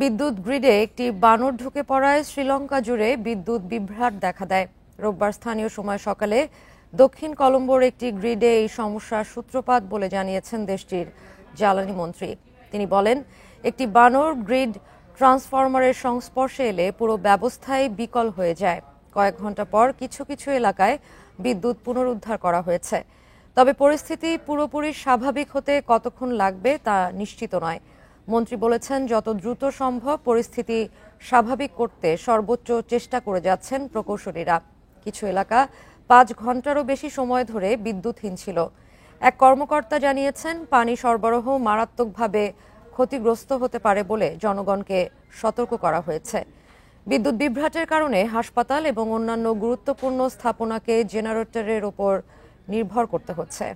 বিদ্যুৎ গ্রিডে একটি বানর ঢুকে পড়ায় শ্রীলঙ্কা জুড়ে বিদ্যুৎ বিভ্রাট দেখা দেয়। রোববার স্থানীয় সময় সকালে দক্ষিণ কলম্বোর একটি গ্রিডে এই সমস্যার সূত্রপাত বলে জানিয়েছেন দেশটির জ্বালানি মন্ত্রী। তিনি বলেন, একটি বানর গ্রিড ট্রান্সফরমারের সংস্পর্শে এলে পুরো ব্যবস্থাই বিকল হয়ে যায়। কয়েক ঘন্টা পর কিছু কিছু এলাকায় বিদ্যুৎ পুনরুদ্ধার করা হয়েছে। তবে পরিস্থিতি পুরোপুরি স্বাভাবিক হতে কতক্ষণ লাগবে তা নিশ্চিত নয়। মন্ত্রী বলেছেন, যত দ্রুত সম্ভব পরিস্থিতি স্বাভাবিক করতে সর্বোচ্চ চেষ্টা করে যাচ্ছেন প্রকৌশলীরা। কিছু এলাকা 5 ঘন্টারও বেশি সময় ধরে বিদ্যুৎহীন ছিল। এক কর্মকর্তা জানিয়েছেন, পানি সরবরাহ মারাত্মকভাবে ক্ষতিগ্রস্ত হতে পারে বলে জনগণকে সতর্ক করা হয়েছে। বিদ্যুৎ বিভ্রাটের কারণে হাসপাতাল এবং অন্যান্য গুরুত্বপূর্ণ স্থাপনাকে জেনারেটরের ওপর নির্ভর করতে হচ্ছে।